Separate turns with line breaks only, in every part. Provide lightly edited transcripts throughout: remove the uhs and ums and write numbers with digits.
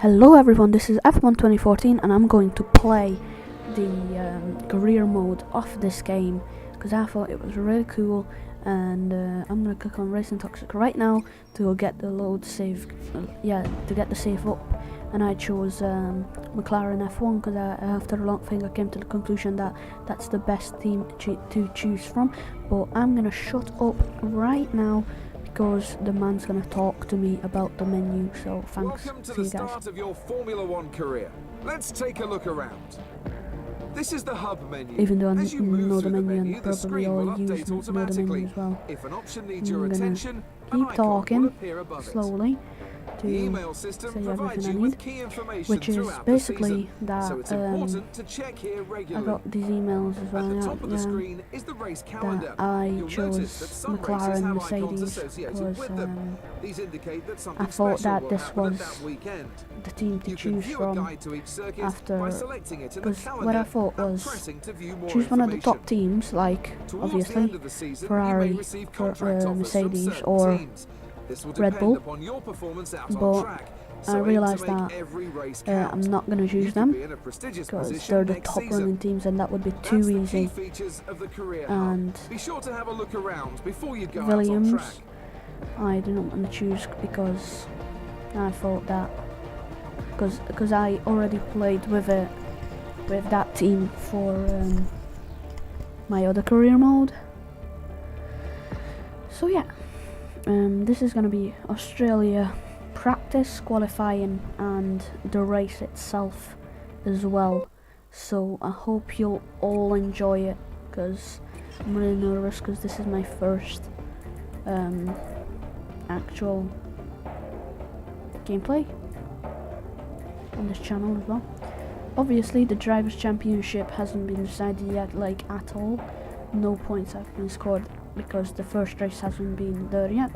Hello everyone, this is F1 2014 and I'm going to play the career mode of this game because I thought it was really cool, and I'm going to click on Racing Toxic right now to get the load save, to get the save up, and I chose McLaren F1 because after a long thing I came to the conclusion that that's the best team to choose from. But I'm going to shut up right now because the man's going to talk to me about the menu, so thanks.
Welcome to
See
the
you guys.
start of your Formula One career. Let's take a look around. This is the hub menu.
Even though I
As you move
know the
through
menu and
the
probably
screen will
all
update
use know the
automatically.
menu as well.
If an option needs
I'm
your
gonna
attention, an
keep
icon will
talking
appear above
slowly
the
to
email system
say
provides
everything
you
I
with
need,
key information
which is
throughout
basically
the season,
that
so it's important to check here
I
regularly.
got these emails as well.
At the top of the screen is the race calendar.
That I
You'll notice that
chose
some races
McLaren
have
Mercedes
icons associated
because
with them. These indicate that
I
something
thought
special
that
will
this
happen at
was
that weekend.
the team to
You can
choose
view a
from
guide to each circuit
after,
by selecting it in the
because
calendar
what I thought
and
was
pressing to view more
choose one of the top
information.
teams, like
Towards the end
obviously
of the season,
Ferrari,
you may receive contract offers from
Mercedes
certain
or
teams. This will
Red
depend
Bull,
upon your performance out
but
on track.
I
So aim
realised
to make
that
every race
I'm
count.
not going to
You
choose
could
them
be in a prestigious
because
position
they're the
next
top
season.
running teams and that would be
That's
too
the
easy.
key features of the career
And
hub. Be sure to have a look around before you go out on
Williams,
track.
I didn't want to choose because I thought that because I already played with that team for my other career mode. So yeah, this is going to be Australia practice, qualifying and the race itself as well. So I hope you'll all enjoy it because I'm really nervous because this is my first actual gameplay on this channel as well. Obviously the Drivers' Championship hasn't been decided yet, like at all. No points have been scored because the first race hasn't been there yet.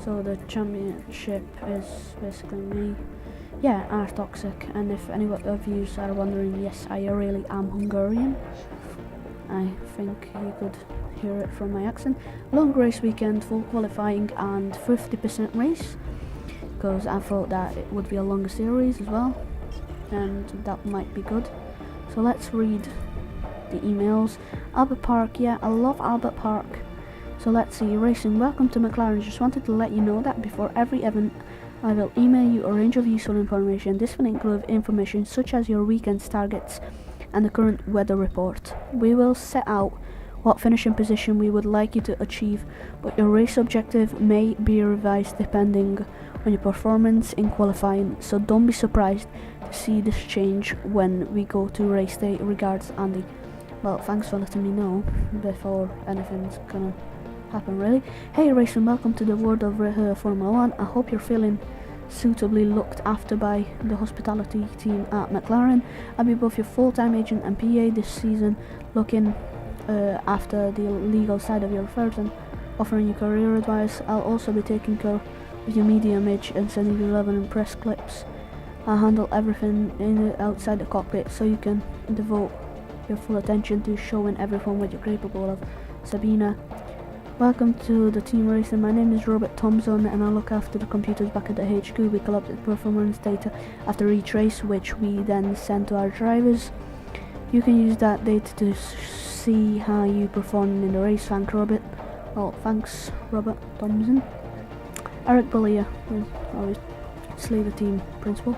So the championship is basically me. Yeah, R Toxic, and if any of you are wondering, yes, I really am Hungarian. I think you could hear it from my accent. Long race weekend, full qualifying and 50% race, because I thought that it would be a longer series as well, and that might be good. So let's read the emails. Albert Park, yeah, I love Albert Park. So let's see, racing, welcome to McLaren. Just wanted to let you know that before every event I will email you a range of useful information. This will include information such as your weekend's targets and the current weather report. We will set out what finishing position we would like you to achieve, but your race objective may be revised depending on your performance in qualifying, so don't be surprised to see this change when we go to race day. Regards, Andy. Well, thanks for letting me know before anything's gonna happen, really. Hey racing, welcome to the world of Formula 1. I hope you're feeling suitably looked after by the hospitality team at McLaren. I'll be both your full-time agent and PA this season, looking after the legal side of your affairs and offering you career advice. I'll also be taking care of your media image and sending you relevant press clips. I'll handle everything outside the cockpit so you can devote your full attention to showing everyone what you're capable of. Sabina. Welcome to the team racing. My name is Robert Thompson and I look after the computers back at the HQ. We collect the performance data after each race, which we then send to our drivers. You can use that data to see how you perform in the race. Thanks, Robert. Well, thanks, Robert Thompson. Eric Bollier is obviously the team principal.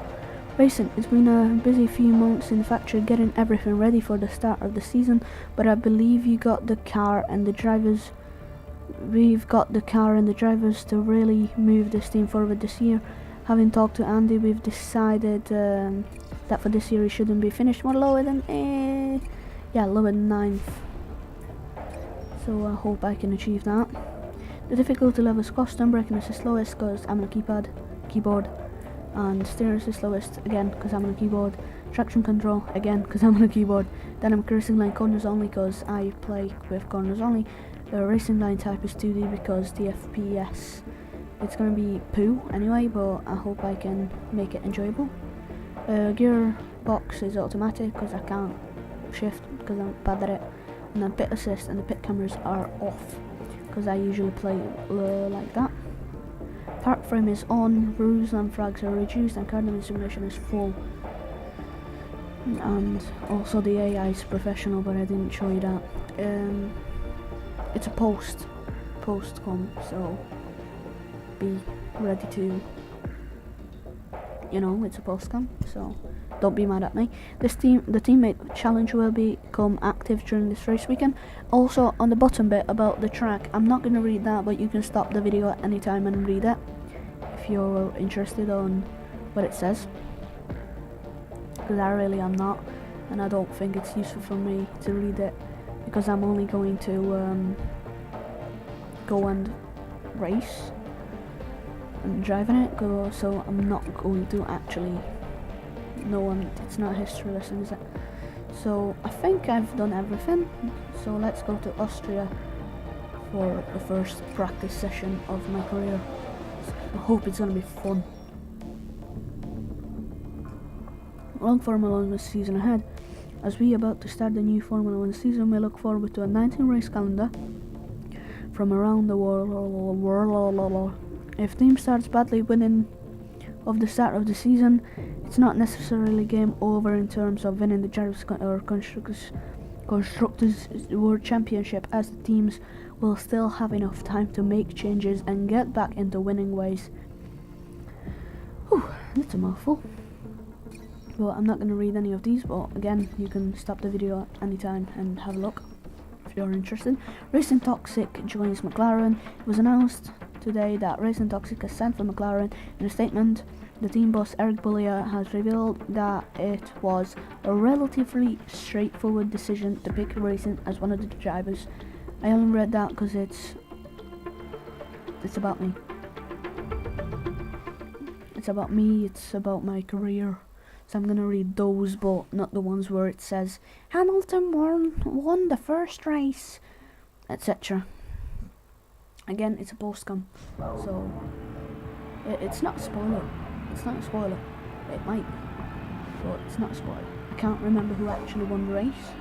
Racing, it's been a busy few months in the factory getting everything ready for the start of the season, but I believe you got the car and the drivers. We've got the car and the drivers to really move this team forward this year. Having talked to Andy, we've decided that for this year he shouldn't be finished more lower than lower than 9th. So I hope I can achieve that. The difficulty level is custom. Braking assist lowest because I'm on a keyboard, and steering assist lowest again because I'm on a keyboard. Traction control again because I'm on a keyboard. Dynamic racing line corners only because I play with corners only. The racing line type is 2D because the FPS, it's going to be poo anyway, but I hope I can make it enjoyable. Gear box is automatic because I can't shift because I'm bad at it. And then pit assist and the pit cameras are off because I usually play like that. Park frame is on, rules and flags are reduced, and cardinal simulation is full. And also the AI is professional, but I didn't show you that. It's a post-com, so be ready to, you know, it's a post-com, so don't be mad at me. The teammate challenge will become active during this race weekend. Also, on the bottom bit about the track, I'm not going to read that, but you can stop the video at any time and read it if you're interested on what it says, because I really am not, and I don't think it's useful for me to read it, because I'm only going to go and race and driving it, so I'm not going to actually it's not a history lesson, is it? So I think I've done everything, so let's go to Austria for the first practice session of my career. I hope it's gonna be fun. Long Formula 1 season ahead. As we are about to start the new Formula 1 season, we look forward to a 19 race calendar from around the world. If team starts badly winning of the start of the season, it's not necessarily game over in terms of winning the Drivers' or Constructors World Championship, as the teams will still have enough time to make changes and get back into winning ways. Whew, that's a mouthful. Well, I'm not going to read any of these, but again, you can stop the video at any time and have a look if you're interested. Racing Toxic joins McLaren. It was announced today that Racing Toxic has signed for McLaren. In a statement, the team boss Eric Boullier has revealed that it was a relatively straightforward decision to pick Racing as one of the drivers. I only read that because it's about me. It's about me, it's about my career. So I'm gonna read those, but not the ones where it says Hamilton won the first race, etc. Again, it's a post-com, so it's not a spoiler. It's not a spoiler. It might, but it's not a spoiler. I can't remember who actually won the race.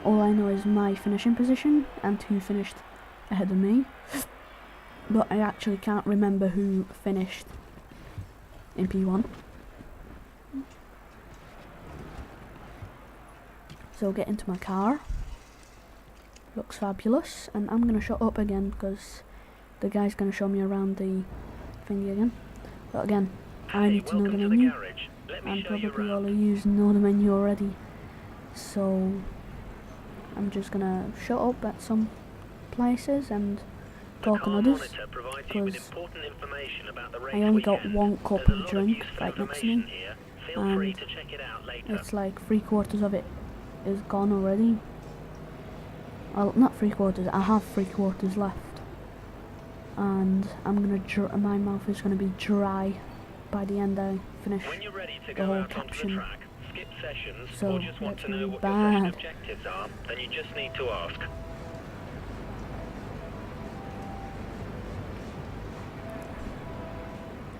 All I know is my finishing position and who finished ahead of me. But I actually can't remember who finished in P1. So get into my car. Looks fabulous, and I'm gonna shut up again because the guy's gonna show me around the thingy again. But again, I need to know the menu, and probably all of you know the menu already. So I'm just gonna shut up at some places and talk on others, because I only got one cup of drink right next to me, and it's like 3/4 of it is gone already. Well, not 3/4, I have 3/4 left, and I'm gonna my mouth is gonna be dry by the end I finish the whole caption. So that's gonna be bad.
Then you just need to ask.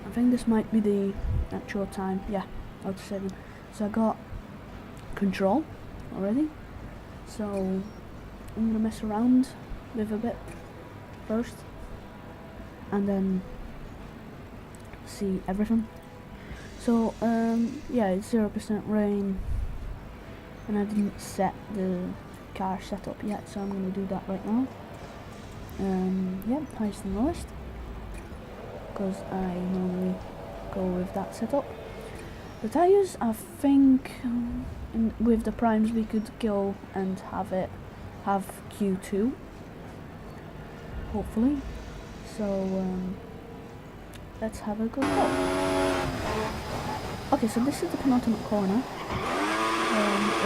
I think this might be the actual time. Yeah, out of 7. So I got control already. So I'm gonna mess around with a bit first, and then see everything. So yeah, it's 0% rain, and I didn't set the car setup yet, so I'm gonna do that right now. Yeah, highest and lowest, because I normally go with that setup. The tires, I think with the primes we could go and have Q2, hopefully. So let's have a good look. Okay, so this is the penultimate corner. It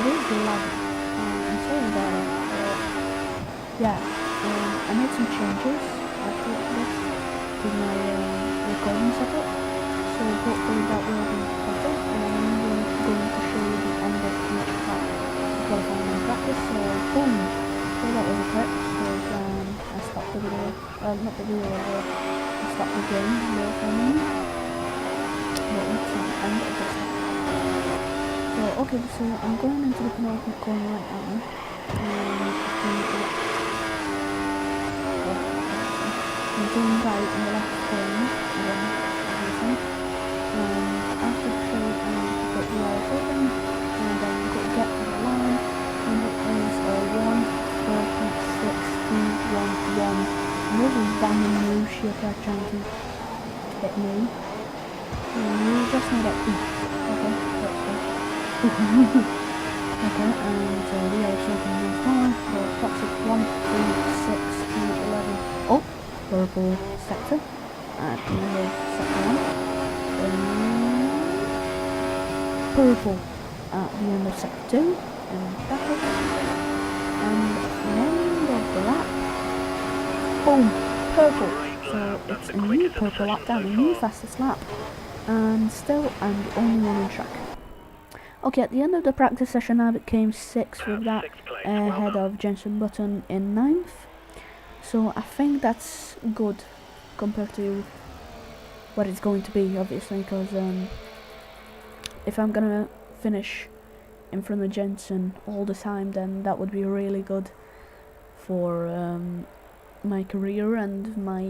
is laggy. I'm sorry about it. Yeah, I made some changes after this to my recording setup, so hopefully that will be better. And I'm going to show you the end of each part qualifying and practice. So boom, so that was a quick, because I stopped the video, not the video, I stopped the game there for a moment. But let's see the end of this. So okay, so I'm going into the penultimate corner right now. I'm doing right in the left corner, just need it. Okay, that's good. Okay, and we are something once more. So toxic 1, 3, 6, 11. Oh, purple sector. At the end of sector 1. Purple at the end of sector 2. And back up. And the end of the lap. Boom! Purple. So it's a new purple lap down, a new fastest lap. And still, I'm the only one on track. Okay, at the end of the practice session, I became 6th with that, ahead of Jenson Button in 9th. So I think that's good compared to what it's going to be, obviously, because if I'm gonna finish in front of Jenson all the time, then that would be really good for my career and my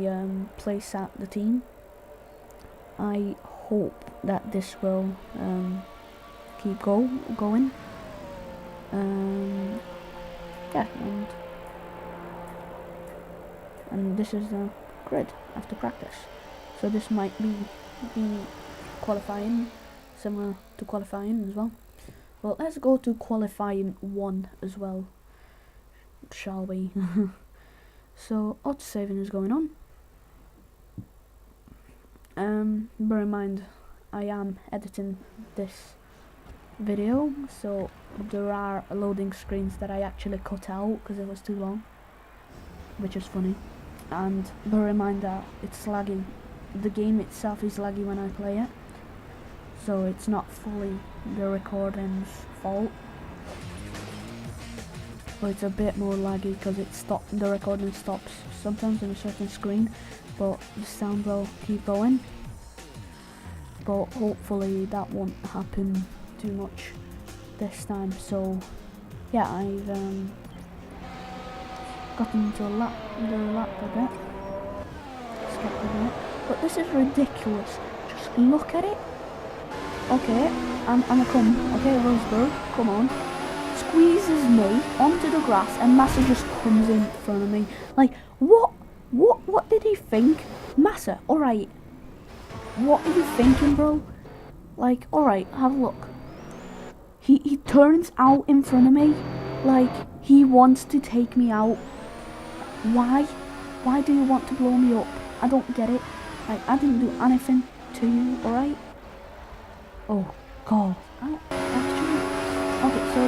place at the team. I hope that this will keep going. Yeah, and this is the grid after practice. So this might be qualifying, similar to qualifying as well. Well, let's go to qualifying 1 as well, shall we? So auto saving is going on. Bear in mind, I am editing this video, so there are loading screens that I actually cut out because it was too long, which is funny. And bear in mind that it's laggy. The game itself is laggy when I play it, so it's not fully the recording's fault. But it's a bit more laggy because the recording stops sometimes on a certain screen, but the sound will keep going. But hopefully that won't happen too much this time. So yeah, I've gotten into the lap a bit, skipped a bit, but this is ridiculous. Just look at it. Okay, I'm a come. Okay, Roseburg, come on. Squeezes me onto the grass and Massa just comes in front of me. Like, what did he think? Massa, alright. What are you thinking, bro? Like, alright, have a look. He turns out in front of me. Like, he wants to take me out. Why? Why do you want to blow me up? I don't get it. Like, I didn't do anything to you, alright? Oh, God. Actually, okay, so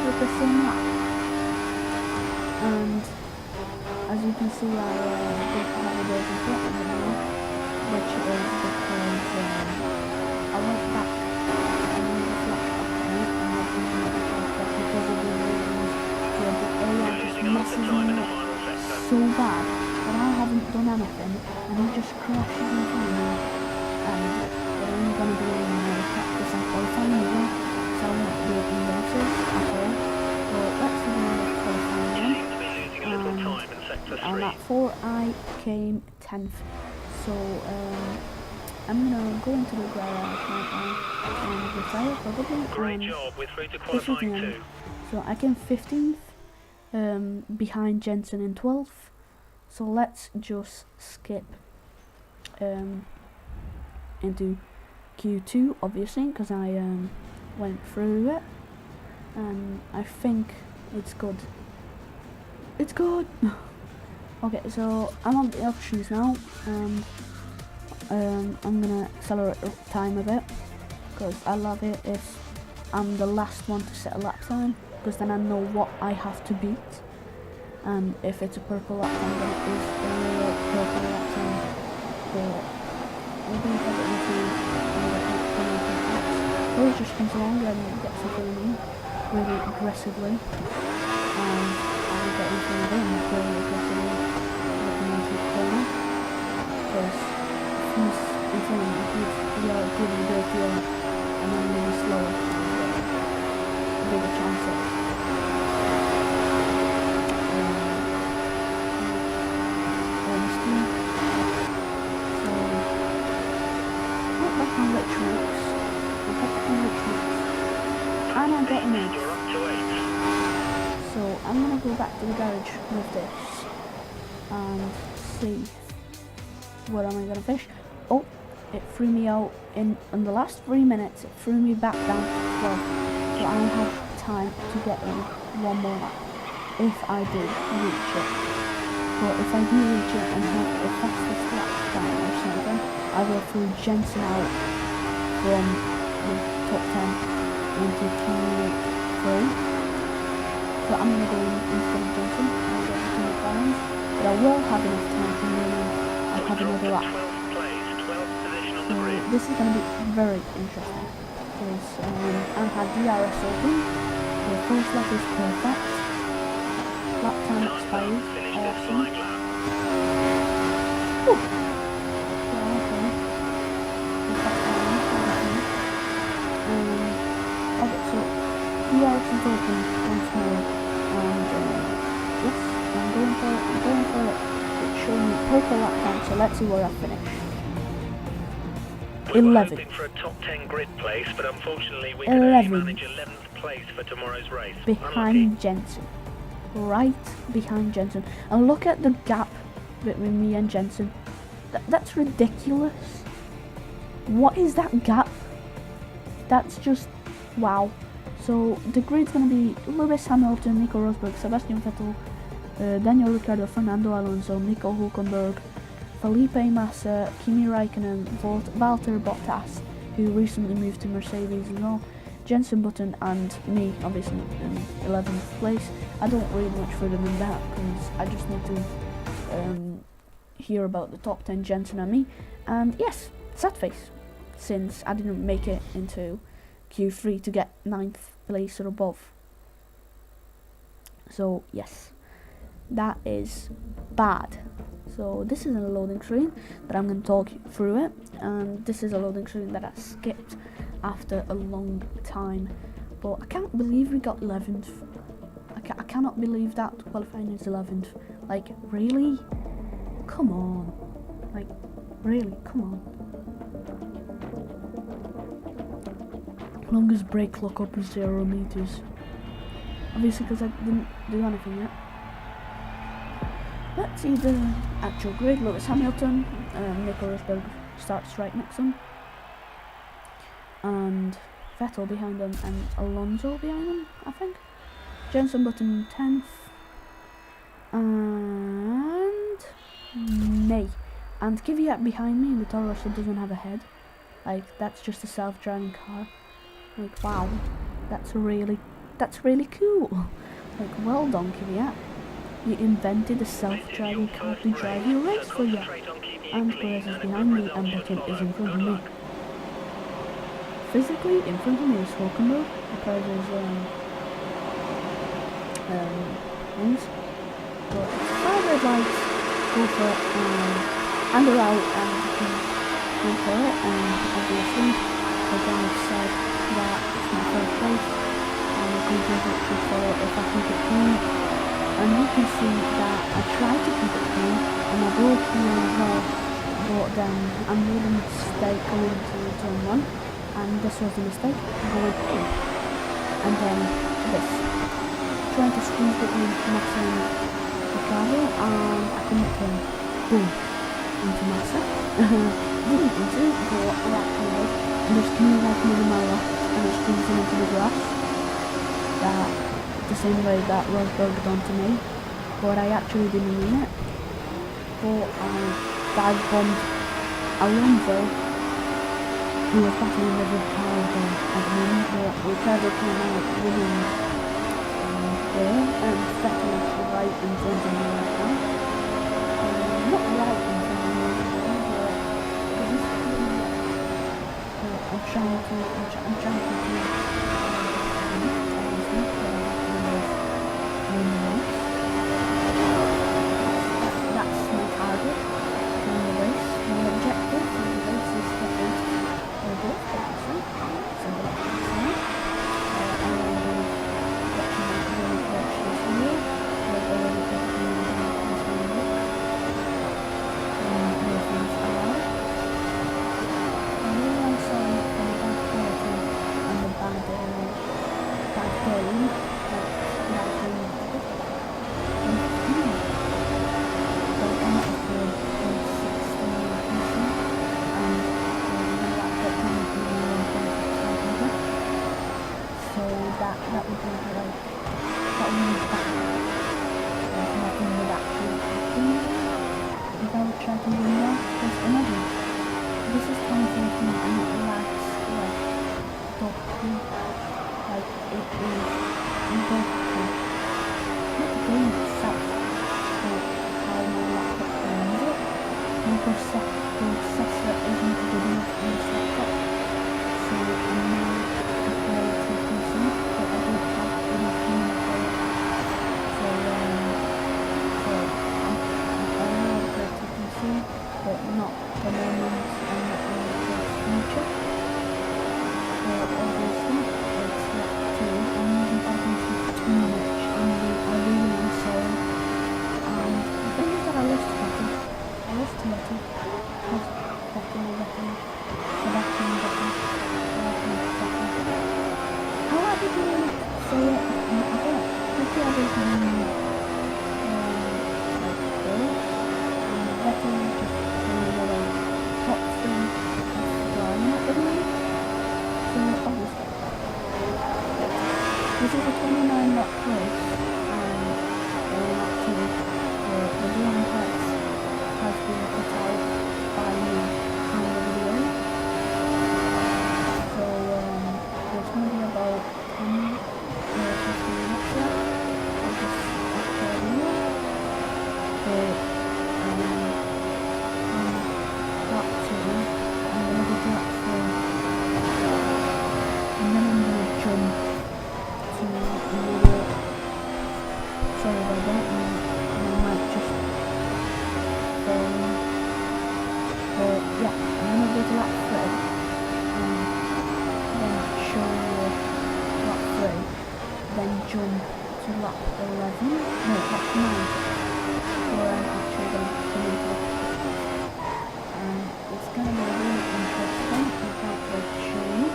with the same lap, and as you can see, I did have a broken foot in the middle, which is because I went back and reflect on it, and I didn't know that because of the reasons the AI just messes me up so bad that I haven't done anything, and he just crashes in front of me, and it ain't gonna be any more practice and qualifying as well. So I won't do it in races at all. So let's do the qualifying. And at 4 I came 10th. So I'm gonna go into the garage right now and retire probably.
Great job, we're through to
This is the
qualifying
end.
2.
So I came 15th, behind Jenson in 12th. So let's just skip into Q2, obviously, because I went through it, and I think it's good. It's good. Okay, so I'm on the options now, and I'm gonna accelerate the time a bit because I love it if I'm the last one to set a lap time, because then I know what I have to beat. And if it's a purple lap time, then it is a real purple lap time. But I'm going to put it into or it just comes along and gets in front of me really aggressively. And I'll get in front of him really aggressively looking into the corner. Because if he's in front of me, he's really dirty and I'm really slower. A bigger chance of and I'm getting it. So I'm gonna go back to the garage with this and see what am I gonna fish. Oh, it threw me out in the last 3 minutes. It threw me back down to 12, so I have time to get in one more lap if I do reach it. But if I do reach it and have the fastest lap time or something, I will throw Jenson out from the top 10 into Q3. So I'm going to go instead of Jenson. I'll get to McLaren, but I will have enough time to have another lap. So this is going to be very interesting because I've had DRS open. The first lap is perfect. Lap time expires. Awesome. Whew. Yeah, okay. Okay, so DRS is open once more, and yes, I'm going for it. It's showing me total lap time, so let's see where I finish.
We were
11th.
hoping for a top 10 grid place, but unfortunately we could only manage 11th place for tomorrow's race.
Behind Jenson. Right behind Jenson. And look at the gap between me and Jenson. That's ridiculous. What is that gap? That's just wow. So the grid's going to be Lewis Hamilton, Nico Rosberg, Sebastian Vettel, Daniel Ricciardo, Fernando Alonso, Nico Hülkenberg, Felipe Massa, Kimi Raikkonen, Valtteri Bottas, who recently moved to Mercedes as well, Jenson Button, and me, obviously, in 11th place. I don't read much further than that because I just need to hear about the top 10, Jenson and me. And yes, sad face, since I didn't make it into Q3 to get 9th place or above. So yes, that is bad. So this is a loading screen that I'm going to talk through it, and this is a loading screen that I skipped after a long time. But I can't believe we got 11th. I cannot believe that qualifying is 11th. Like, really? Come on. Like, really? Come on. Longest brake lockup is 0 meters. Obviously because I didn't do anything yet. Let's see the actual grid. Lewis Hamilton, Nico Rosberg starts right next to him, and Vettel behind him, and Alonso behind him, I think. Jenson Button 10th, and May. And Kvyat behind me, the Toro Rosso doesn't have a head. Like, that's just a self-driving car. Like, wow, that's really cool. Like, well done, Kvyat. You invented a self-driving car to drive your race for you. And Perez is behind me and Button is in front of me. Physically, in front of me is Hülkenberg because his wings. But it's 5 red lights, go for it, and they're out, and you can go for it, and obviously the guy said that it's my first place, and I can give it to follow if I keep it clean. And you can see that I tried to keep it clean, and I broke here as well, but then I made a mistake going to turn 1, and this was the mistake, going in. And then this, trying to squeeze it in Massa and Ricciardo, and I couldn't turn, boom, into Massa. Didn't into, but actually was, and there's coming like in my left, and it's squeezing into the grass. That the same way that Rosberg done to me, but I actually didn't mean it. But I dive bombed Alonso, who was battling with Ricciardo at the moment, but Ricciardo came out winning there, and Vettel is right in front of me right now. Not right in front of me, but I'm trying to that's my target in the race. My objective in the race is to beat both, obviously. So that's fine. I'm already watch this video. I've already put it in this video. And everything's allowed. And really I'm sorry for the bad quality and the bad that would be like, that would be bad. Nothing would actually happen if I would try to win that. Because imagine, this is 2014 and it lacks like top 2. Like it is in top 2. Not the game itself, but how my laptop runs it. My processor isn't good enough in this laptop. So I'm now prepared to PC, but I don't have enough room for it. So I'm now prepared to PC, but not for the moment and not in the future. So obviously, it's not too. I'm using obviously too much. I really am sorry. And the thing is that I lost Twitter. Because fucking Button. How I did you say it? I don't know. Maybe I didn't know. Like this. And Button just like top 3 drawing at the moment. So obviously. This is a 29 lap race. And lap 2. The Grand Prix has been put out by me in the video. So there's going to be about 10 or 15 laps left of this video. So lap 2, I'm going to go to lap 4, and then I'm going to jump to the sorry about that, and I might just yeah, I'm gonna go to lap 3 and then show you lap 3, then jump to lap 11, no, lap 9, where I'm actually going to come into it. And it's gonna be really interesting, I can't wait to show you.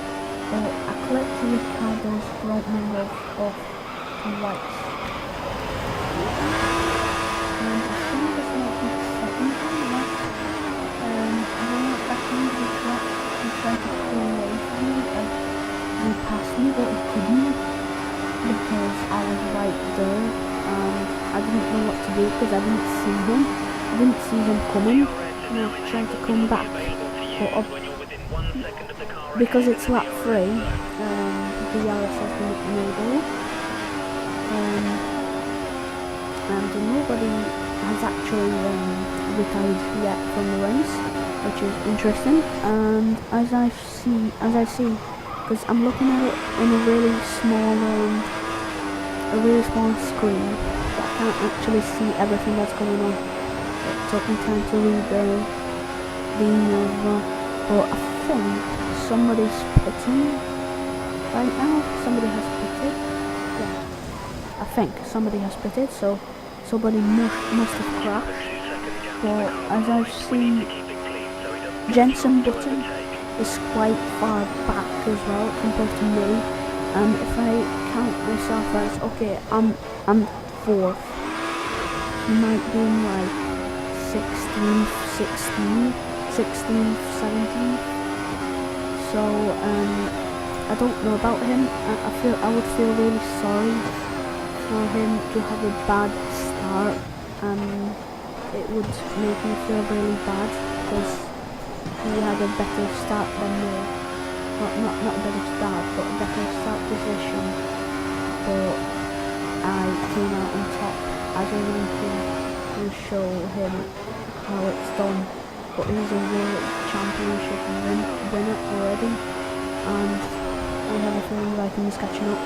But I clicked Ricardo's front member off twice. And I think it's not the second time left. I don't know if I can do that. He tried to pull away from me and he passed me, but he couldn't because I was right there and I didn't know what to do because I didn't see him. I didn't see him coming and I was trying to come back. But because it's lap 3, the DRS has been enabled. And nobody has actually retired yet from the race, which is interesting. And as I see, because I'm looking at it in a really small screen, but I can't actually see everything that's going on. It took me time to read the emails, but I think somebody's pitting right now. Somebody has pitted. Yeah, I think somebody has pitted, so somebody must have crashed. But as I've seen, Jenson Button is quite far back as well compared to me. And if I count myself as okay, I'm 4th. He might be in like 16th, 17th. So I don't know about him. I would feel really sorry for him to have a bad start, and it would make me feel really bad because he had a better start than me. Not a better start, but a better start position. But I came out on top. I don't want to show him how it's done. But he's a world championship winner already, and I have a feeling like he's catching up.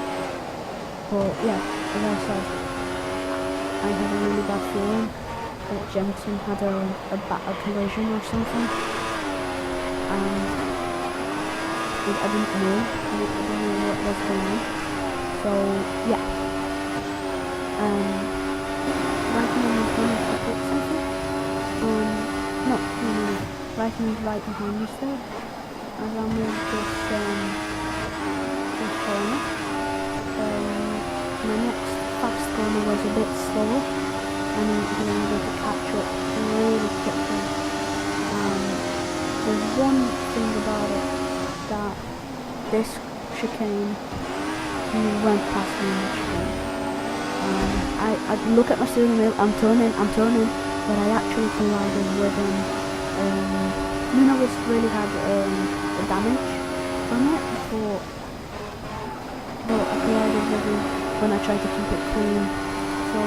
But yeah, as I said, I had a really bad feeling that Jenson had a bad collision or something, and I didn't know what was going on. So yeah, Raikkonen was going to put something. No, Raikkonen is right behind me still, as I move this corner. My next fast corner was a bit slower, and I'm being able to catch up really quickly. There's one thing about it, that this chicane he went past me literally. I look at my steering wheel, I'm turning, but I actually collided with him. None of us really had damage from it, but I collided with him when I tried to keep it clean. So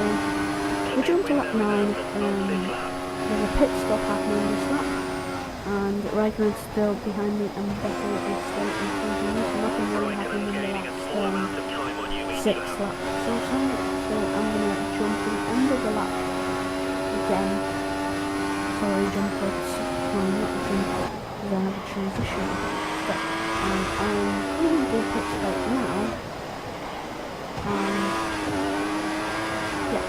we jumped to lap 9, there's a pit stop happening this lap, and Raikkonen's still behind me and Vettel is still in front of me, so nothing really happened in the last 6 laps or so. So I'm going to jump to the end of the lap again. Sorry, jump cuts. No, not the jump cut, because I have a transition step. And I'm going to do a pit stop now. And yeah,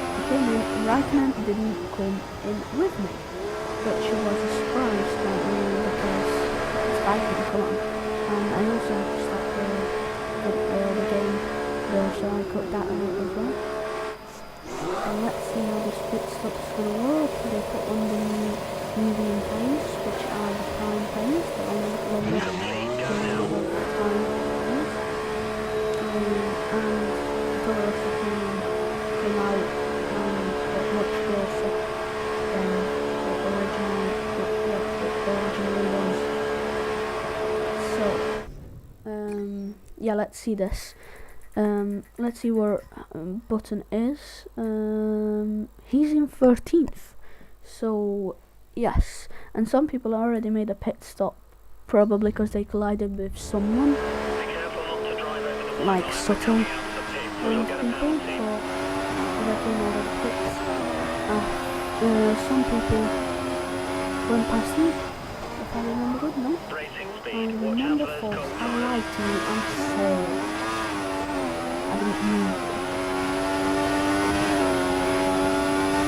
I came in. Raikkonen didn't come in with me, which was a surprise for me because it's bike didn't come on. And I also have to stop the game there, so I cut that out as well. And let's see how this pit stop's going to work. They put on the new medium tyres, which are the prime tyres, the longer time tyres. And the also came out much closer than what originally was. So, yeah, let's see this. Let's see where Button is. He's in 13th. So, yes. And some people already made a pit stop, probably because they collided with someone, like subtle people, but they came out of the pits. Some people went past me, if I remember good, no? I remember false. I lied to you, I'm sorry. I didn't mean it.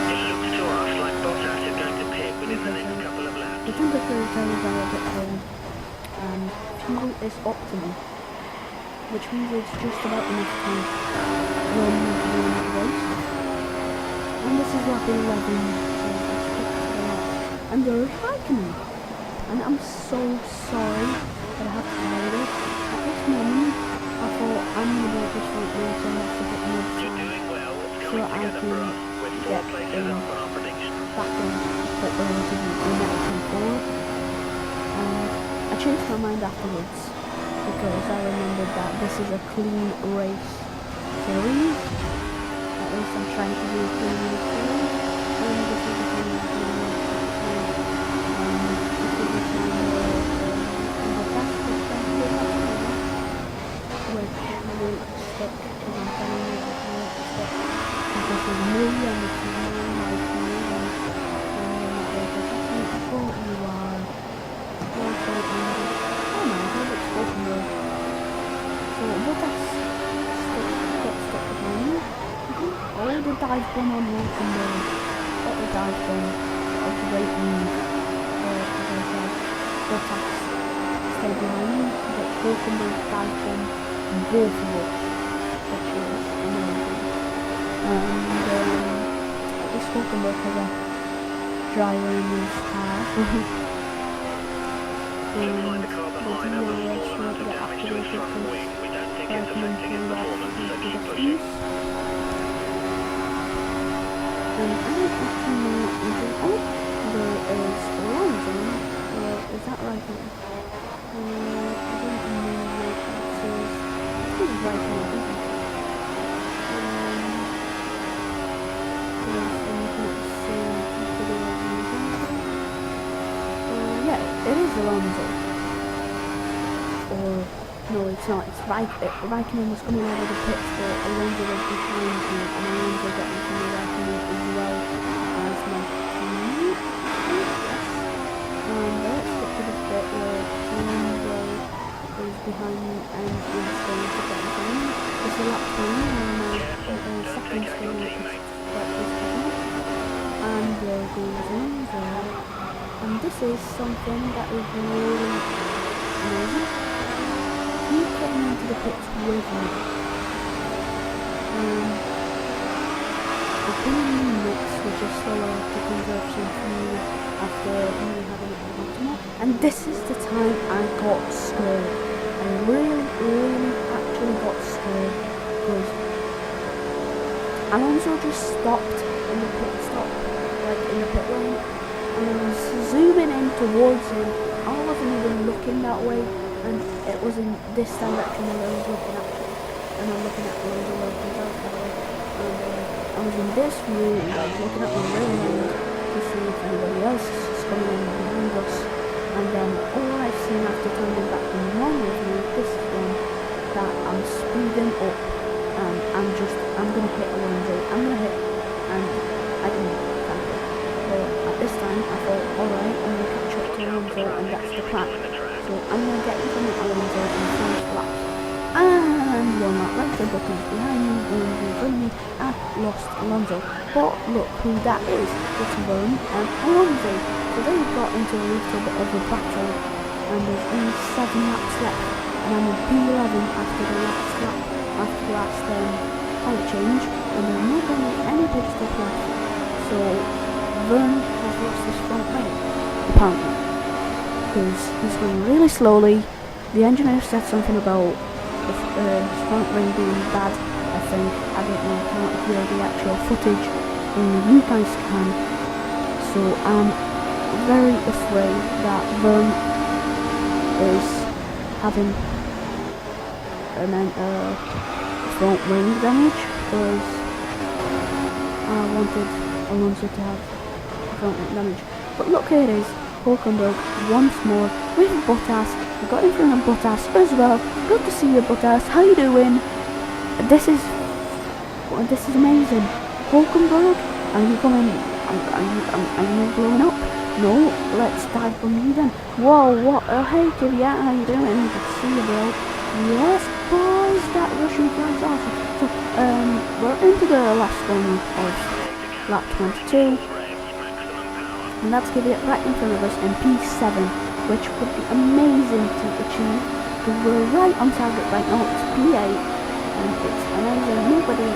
It looks to us like Bottas is going to pit within the next couple of laps.
The temperature tyres are a bit cold, and fuel is optimal, which means it's just about enough to run the race. And this is lap 11, so I skipped to the lap. And there's Raikkonen. And I'm so sorry that I have to hide it. At this moment, I thought I'm going to go this right now, so that's a bit more
You're doing well. It's
so
coming
I
together
can
for us. With 4
get
places up on our prediction.
back on pit relatively negative forward. And I changed my mind afterwards, because I remembered that this is a clean race series. At least I'm trying to do a clean race series. And this is the clean race series. Stick because I'm telling you that I have to stick because there's me and it's me like me and I thought you are also oh my god, it's open there. So what got stuck behind me? All the dive bomb on Walking there. Got the dive bomb. A great move. As I said, Bottas stayed behind me, but Hulkenberg dive bomb both of us, which is amazing. And this Hulkenberg has a driver in his car. And the DRS will get activated because Raikkonen pulled off into the fuse. And I don't actually know anything. Oh, there is Alonso. Is that Raikkonen? I don't know what it says. This is Raikkonen, isn't it? Yeah, it is Alonso. Or no, it's not. It's Raikkonen was coming over the pits, but Alonso was behind me, and Alonso got into the Raikkonen as well as my teammate. Yes. And let's get to the pit where Alonso is behind me and is going to get into me. It's a lap 20, and my second teammate is behind. And there goes Alonso. And this is something that is really amazing. He came into the pits with me. I've been in the mix, which is slower to conserve some fuel after really having it on optimal. And this is the time I got scared. I really Alonso just stopped in the pit stop, like in the pit lane, and I was zooming in towards him. I wasn't even looking that way, and it was in this direction that I was looking at, and I'm looking at Alonso looking out that way, and I was in this view, and I was looking at the rear end to see if anybody else is coming in behind us, and then all I've seen after turning back from normal view, this is one that I'm speeding up, and I'm gonna hit Alonso, and I didn't hit him. But at this time I thought, alright, I'm gonna catch up to Alonso, and that's the plan. So I'm gonna get in front of Alonso in the first lap. And one lap later, Button's behind me, Alonso in front of me, and lost Alonso. But look who that is, it's Button and Alonso. So they got into a little bit of a battle, and there's only 7 laps left, and I'm in P11 after the last lap, after the last tyre change, and there's not going to be any pit stop left. So Vern has lost his front wing, apparently, because he's going really slowly. The engineer said something about his front wing being bad, I think. I don't know, I can't hear the actual footage, you guys can. So I'm very afraid that Vern is having front wing damage, because I wanted Alonso to have front wing damage. But look, here it is, Hulkenberg once more with Bottas. I got in front of Bottas as well. Good to see you, Bottas. How you doing? This is amazing. Hulkenberg, are you coming? Are you blowing up? No, let's start from you then. Whoa, what? Hey, Kvyat, how you doing? Good to see you, bro. Yes, boys, that Russian flag's awesome. So, we're into the last one of lap 22, and that's Kvyat right in front of us in P7, which would be amazing to achieve, because we're right on target right now. It's P8, and it's amazing. Nobody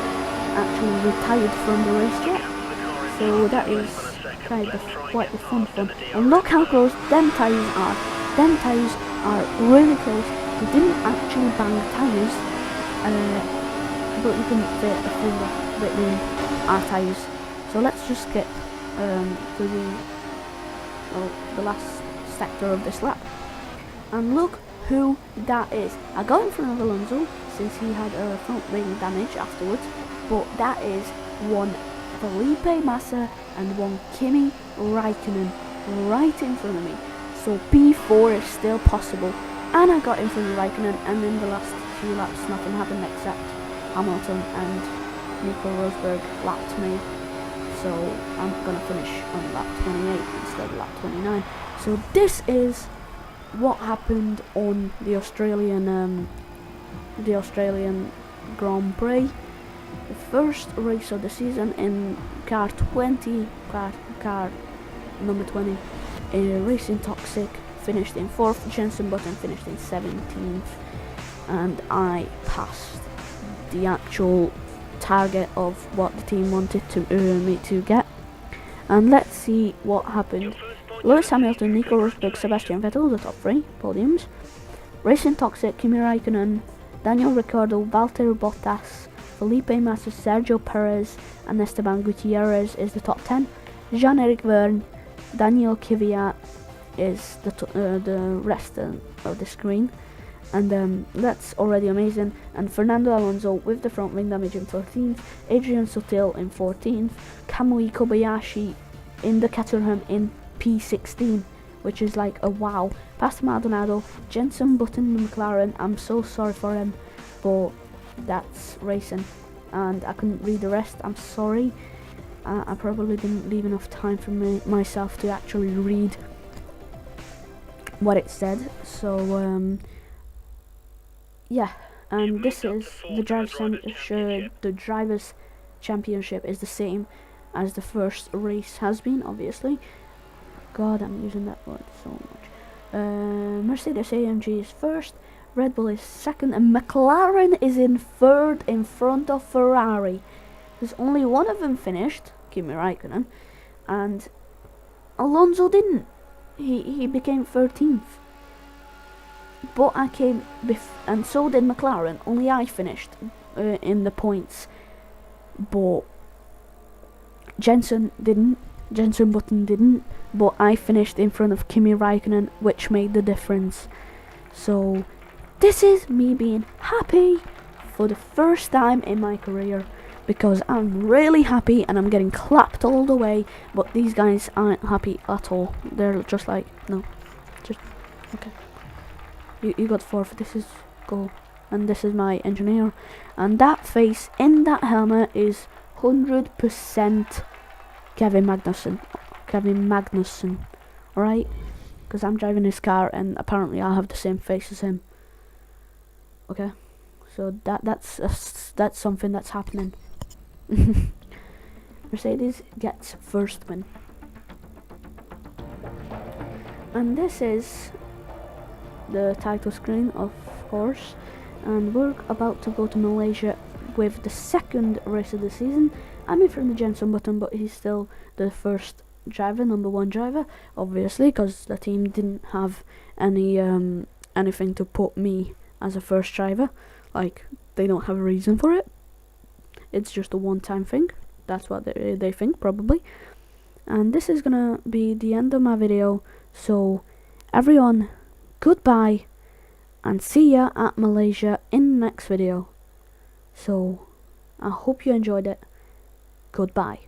actually retired from the race yet, so that is kind of quite the fun. And look how close them tyres are. Them tyres are really close. We didn't actually bang tyres, but you can fit a finger between our tyres. So let's just skip to the last sector of this lap. And look who that is. I got in front of Alonso since he had a front wing damage afterwards, but that is one Felipe Massa and one Kimi Raikkonen right in front of me. So P4 is still possible, and I got in front of Raikkonen, and in the last few laps nothing happened except Hamilton and Nico Rosberg lapped me. So I'm gonna finish on lap 28 instead of lap 29. So this is what happened on the Australian Grand Prix, the first race of the season in car number 20. Racing Toxic finished in 4th, Jenson Button finished in 17th, and I passed the actual target of what the team wanted to me to get. And let's see what happened. Lewis Hamilton, Nico Rosberg, Sebastian Vettel, the top 3 podiums. Racing Toxic, Kimi Raikkonen, Daniel Ricciardo, Valtteri Bottas, Felipe Massa, Sergio Perez, and Esteban Gutierrez is the top 10. Jean-Eric Vergne, Daniel Kvyat is the rest of the screen, and that's already amazing. And Fernando Alonso with the front wing damage in 13th, Adrian Sutil in 14th, Kamui Kobayashi in the Caterham in P16, which is like a wow. Pastor Maldonado, Jenson Button in McLaren, I'm so sorry for him, but that's racing, and I couldn't read the rest, I'm sorry. I probably didn't leave enough time for myself to actually read what it said. So yeah, and this is the drivers' championship is the same as the first race has been, obviously. God, I'm using that word so much. Mercedes AMG is first, Red Bull is second, and McLaren is in third in front of Ferrari. There's only one of them finished, Kimi Raikkonen, and Alonso didn't. He became 13th. But I came and so did McLaren. Only I finished in the points but Jenson Button didn't, but I finished in front of Kimi Raikkonen, which made the difference. So this is me being happy for the first time in my career, because I'm really happy and I'm getting clapped all the way, but these guys aren't happy at all. They're just like, no, just okay, you got fourth, this is goal, and this is my engineer, and that face in that helmet is 100% Kevin Magnussen, alright, because I'm driving his car and apparently I have the same face as him. Okay, so that's something that's happening. Mercedes gets first win, and this is the title screen, of course, and we're about to go to Malaysia with the second race of the season. I'm in front of Jenson Button, but he's still the first driver, number one driver, obviously, because the team didn't have any anything to put me as a first driver. Like, they don't have a reason for it. It's just a one-time thing. That's what they think, probably. And this is gonna be the end of my video. So, everyone, goodbye, and see ya at Malaysia in the next video. So, I hope you enjoyed it. Goodbye.